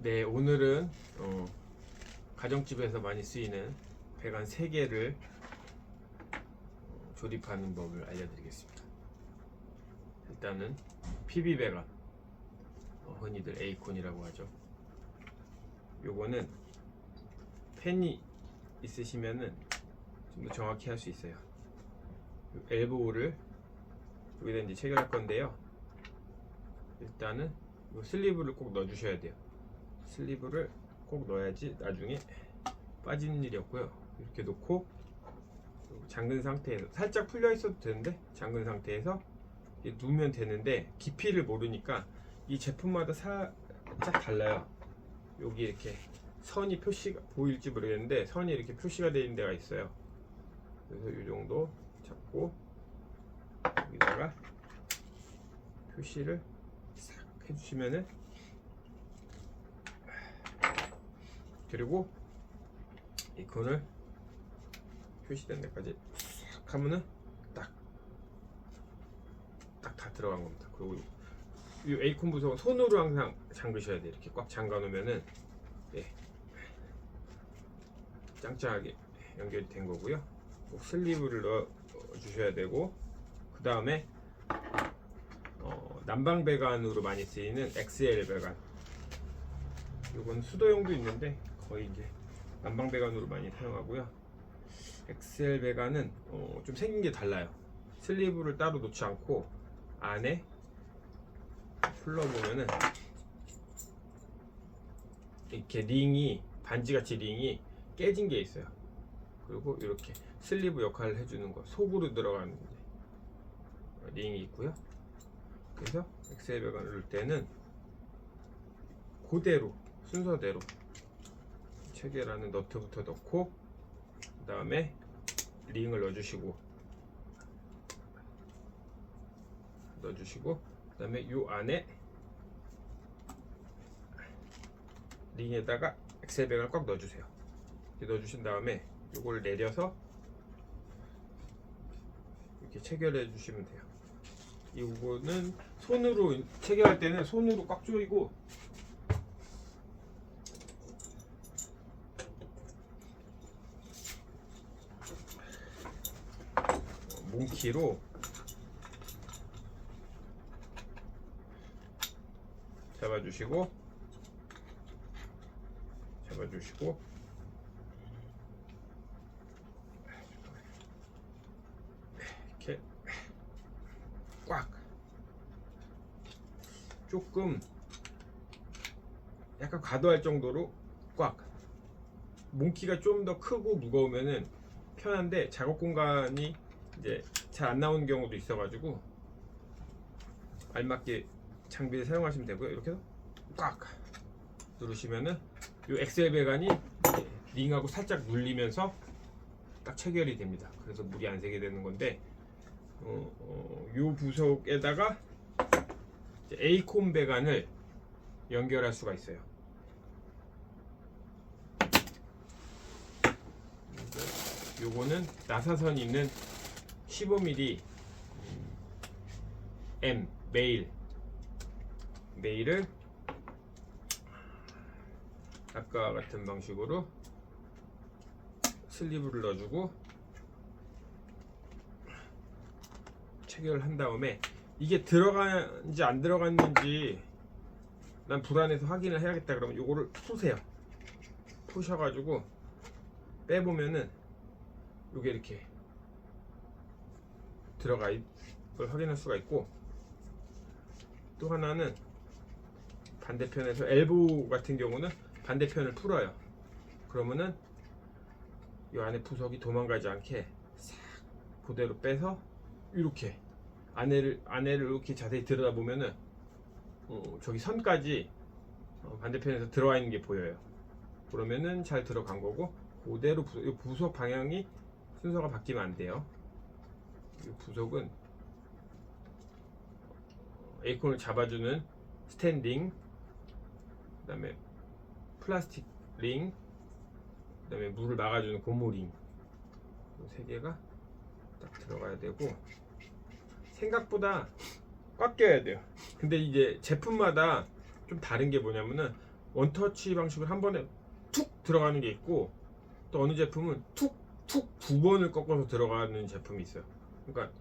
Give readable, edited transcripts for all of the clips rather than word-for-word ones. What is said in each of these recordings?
네, 오늘은 가정집에서 많이 쓰이는 배관 3개를 조립하는 법을 알려드리겠습니다. 일단은 PB 배관, 흔히들 에이콘이라고 하죠. 요거는 펜이 있으시면은 좀 더 정확히 할 수 있어요. 엘보우를 여기다 이제 체결할 건데요. 일단은 요 슬리브를 꼭 넣어주셔야 돼요. 슬리브를 꼭 넣어야지 나중에 빠지는 일이 없고요. 이렇게 놓고 잠근 상태에서 살짝 풀려 있어도 되는데 잠근 상태에서 누우면 되는데 깊이를 모르니까 이 제품마다 살짝 달라요. 여기 이렇게 선이 표시가 보일지 모르겠는데 선이 이렇게 표시가 되어 있는 데가 있어요. 그래서 이 정도 잡고 여기다가 표시를 싹 해주시면은, 그리고 이콘을 표시된 데까지 싹 하면은 딱 다 들어간 겁니다. 그리고 이 에이콘 부속은 손으로 항상 잠그셔야 돼요. 이렇게 꽉 잠가 놓으면은 짱짱하게 연결이 된 거고요. 꼭 슬리브를 넣어 주셔야 되고, 그 다음에 난방 배관으로 많이 쓰이는 XL 배관, 이건 수도용도 있는데 거의 이제 난방 배관으로 많이 사용하고요. XL 배관은 좀 생긴 게 달라요. 슬리브를 따로 놓지 않고 안에 풀러보면은 이렇게 링이, 반지같이 링이 깨진 게 있어요. 그리고 이렇게 슬리브 역할을 해주는 거, 속으로 들어가는 링이 있고요. 그래서 XL 배관을 넣을 때는 그대로 순서대로 체결하는 너트부터 넣고, 그 다음에 링을 넣어주시고, 그 다음에 요 안에 링에다가 XL 배관을 꽉 넣어주세요. 이렇게 넣어주신 다음에 요걸 내려서 이렇게 체결해 주시면 돼요. 이거는 손으로 체결할 때는 손으로 꽉 조이고, 몽키로 잡아주시고 이렇게 꽉, 조금 약간 과도할 정도로 꽉. 몽키가 좀 더 크고 무거우면은 편한데 작업 공간이 이제 잘 안 나오는 경우도 있어가지고 알맞게 장비를 사용하시면 되고요. 이렇게 해서 꽉 누르시면은 요 엑셀 배관이 링하고 살짝 눌리면서 딱 체결이 됩니다. 그래서 물이 안 새게 되는 건데, 요 부속에다가 에이콘 배관을 연결할 수가 있어요. 요거는 나사선이 있는 15mm M 메일을 아까 같은 방식으로 슬리브를 넣어주고 체결을 한 다음에, 이게 들어가는지 안 들어갔는지 난 불안해서 확인을 해야겠다 그러면 요거를 푸세요. 푸셔가지고 빼보면은 요게 이렇게 들어가 걸 확인할 수가 있고, 또 하나는 반대편에서 엘보 같은 경우는 반대편을 풀어요. 그러면은 이 안에 부속이 도망가지 않게 싹 그대로 빼서 이렇게 안에를 이렇게 자세히 들여다보면은 저기 선까지 반대편에서 들어와 있는 게 보여요. 그러면은 잘 들어간 거고, 그대로 부속 방향이 순서가 바뀌면 안 돼요. 이 부속은 에이콘을 잡아주는 스탠딩, 그 다음에 플라스틱 링, 그 다음에 물을 막아주는 고무링, 이 3개가 딱 들어가야 되고, 생각보다 꽉 껴야 돼요. 근데 이제 제품마다 좀 다른 게 뭐냐면은 원터치 방식으로 한 번에 툭 들어가는 게 있고, 또 어느 제품은 툭툭 두 번을 꺾어서 들어가는 제품이 있어요. 그러니까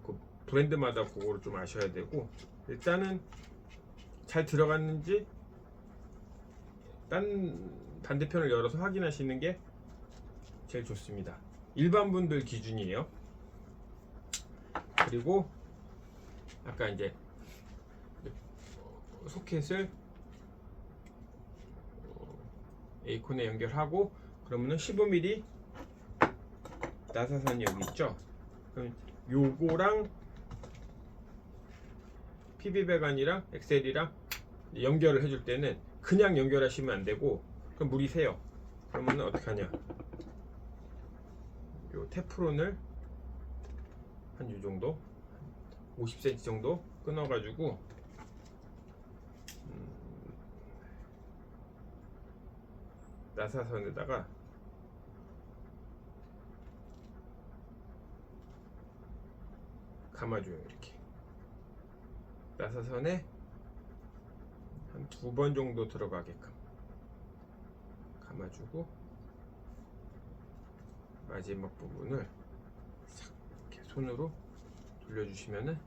그 브랜드마다 그거를 좀 아셔야 되고, 일단은 잘 들어갔는지 딴 반대편을 열어서 확인하시는 게 제일 좋습니다. 일반 분들 기준이에요. 그리고 아까 이제 소켓을 에이콘에 연결하고, 그러면은 15mm 나사선이 여기 있죠. 그럼 요거랑 PB 배관이랑 엑셀이랑 연결을 해줄 때는 그냥 연결하시면 안 되고, 그럼 물이 새요. 그러면 어떻게 하냐, 요 테프론을 한 요 정도 50cm 정도 끊어 가지고 나사선에다가 감아줘요. 이렇게 나사선에 한 2번 정도 들어가게끔 감아주고, 마지막 부분을 싹 이렇게 손으로 돌려주시면은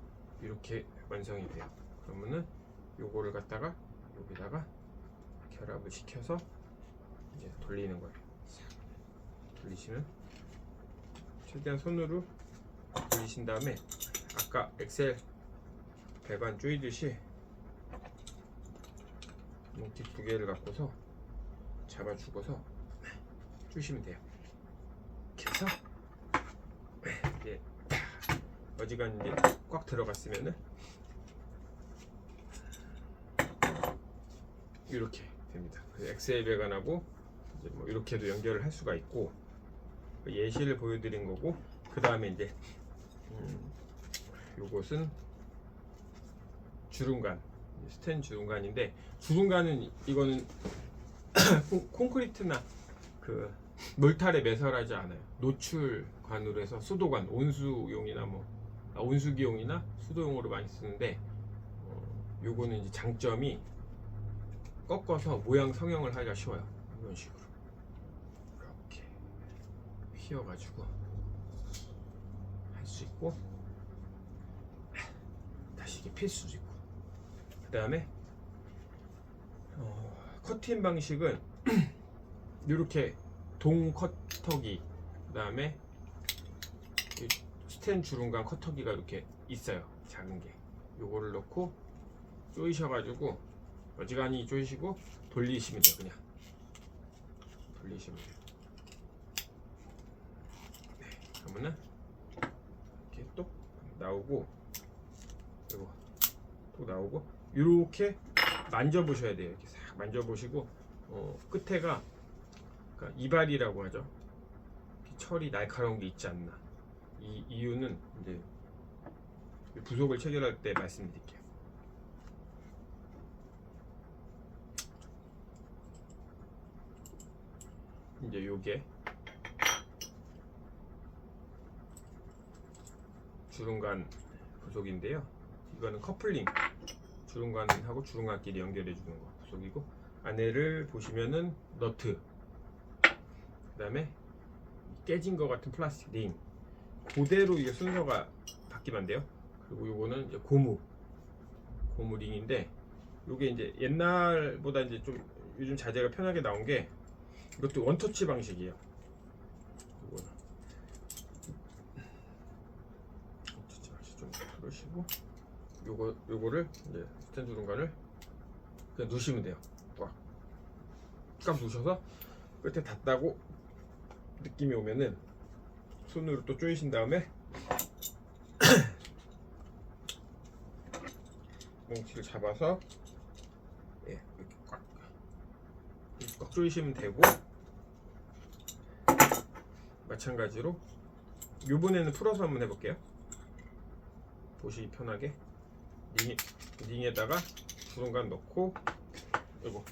이렇게 완성이 돼요. 그러면은 요거를 갖다가 여기다가 결합을 시켜서 이제 돌리는 거예요. 싹 돌리시면, 최대한 손으로 돌리신 다음에 아까 엑셀 배관 조이듯이 뭉티 2개를 갖고서 잡아주고서 조이시면 돼요. 이렇게 해서 이제 어지간히 꽉 들어갔으면은 이렇게 됩니다. 엑셀 배관하고 이제 뭐 이렇게도 연결을 할 수가 있고, 예시를 보여드린 거고, 그 다음에 이제 요것은 주름관, 스텐 주름관인데, 주름관은 이거는 콘크리트나 그 몰탈에 매설하지 않아요. 노출관으로 해서 수도관, 온수용이나 온수기용이나 수도용으로 많이 쓰는데, 요거는 이제 장점이 꺾어서 모양 성형을 하기가 쉬워요. 이런 식으로 이렇게 휘어가지고 할 수 있고, 다시 이렇게 필 수도 있고. 그 다음에 커팅 방식은 이렇게 동 커터기, 그 다음에 스텐 주름관 커터기가 이렇게 있어요. 작은 게. 요거를 넣고 조이셔가지고 어지간히 조이시고 돌리시면 돼요. 그냥 돌리시면 돼요. 네, 그러면은 이렇게 또 나오고, 그리고 또 나오고, 이렇게 만져보셔야 돼요. 이렇게 싹 만져보시고, 끝에가 그러니까 이발이라고 하죠. 철이 날카로운 게 있지 않나. 이 이유는 이제 부속을 체결할 때 말씀드릴게요. 이제 요게 주름관 부속인데요. 이거는 커플링, 주름관하고 주름관끼리 연결해 주는 거 부속이고, 안에를 보시면은 너트, 그 다음에 깨진 것 같은 플라스틱 링, 그대로 이게 순서가 바뀌면 돼요. 그리고 요거는 이제 고무 링인데, 요게 이제 옛날보다 이제 좀 요즘 자재가 편하게 나온 게, 이것도 원터치 방식이에요. 요거는 원터치 방식 좀 그러시고, 요거를 이제 스텐 주름관을 그냥 누시면 돼요. 꽉 누셔서 끝에 닿다고 느낌이 오면은 손으로 또 조이신 다음에 뭉치를 잡아서 이렇게 꽉 조이시면 되고, 마찬가지로 요번에는 풀어서 한번 해볼게요. 보시기 편하게 링에다가 주름관 넣고, 요거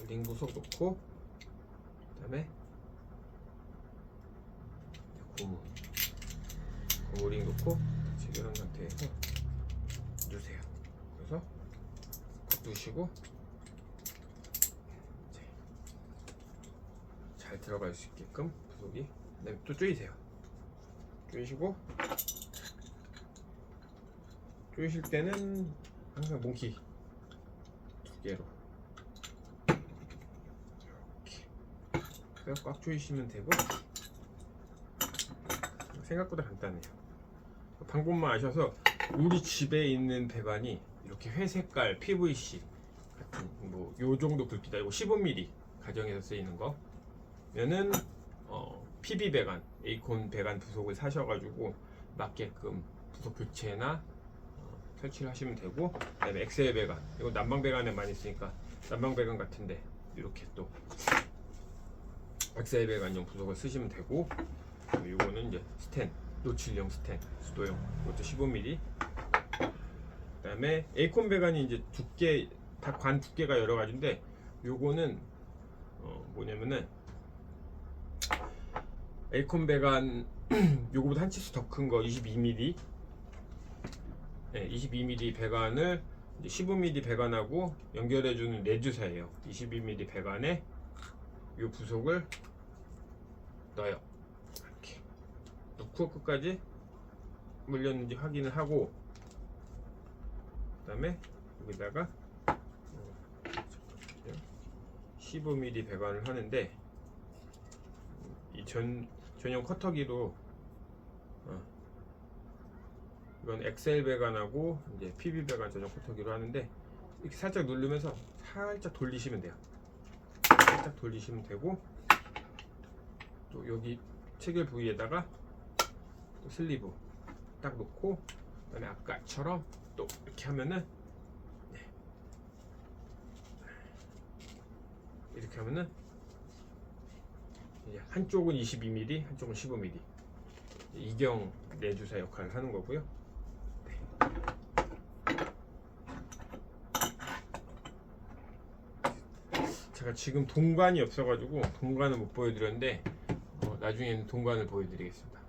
링 부속 넣고, 그 다음에 고무 오링 놓고 체결한 상태에서 누세요. 그래서 누시고 이제 잘 들어갈 수 있게끔 부속이. 그다음에 또 조이세요. 조이시고, 조이실 때는 항상 몽키 2개로 이렇게 꽉 조이시면 되고, 생각보다 간단해요. 방법만 아셔서 우리 집에 있는 배관이 이렇게 회색깔 PVC 같은 뭐 요 정도 굵기다. 이거 15mm 가정에서 쓰이는 거면은 PB 배관, 에이콘 배관 부속을 사셔가지고 맞게끔 부속 교체나 설치를 하시면 되고, 그다음에 엑셀 배관, 이거 난방 배관에 많이 쓰니까 난방 배관 같은데 이렇게 또 엑셀 배관용 부속을 쓰시면 되고, 요거는 이제 스텐, 노출용 스텐, 수도용, 이것도 15mm. 그다음에 에이콘 배관이 이제 두께, 다 관 두께가 여러 가지인데, 요거는 뭐냐면은 에이콘 배관 요거보다 한 치수 더 큰 거 22mm, 네, 22mm 배관을 이제 15mm 배관하고 연결해주는 내주사예요. 22mm 배관에 요 부속을 넣어요. 이렇게 넣고 끝까지 물렸는지 확인을 하고, 그 다음에 여기다가 15mm 배관을 하는데, 이 전용 커터기로 이건 엑셀 배관하고 이제 PB 배관 전용 커터기로 하는데, 이렇게 살짝 누르면서 살짝 돌리시면 돼요. 살짝 돌리시면 되고, 또 여기 체결 부위에다가 또 슬리브 딱 놓고, 그다음에 아까처럼 또 이렇게 하면은, 네, 이렇게 하면은 이제 한쪽은 22mm, 한쪽은 15mm 이경 내주사 역할을 하는 거고요. 네. 제가 지금 동관이 없어가지고 동관을 못 보여드렸는데, 나중에는 동관을 보여드리겠습니다.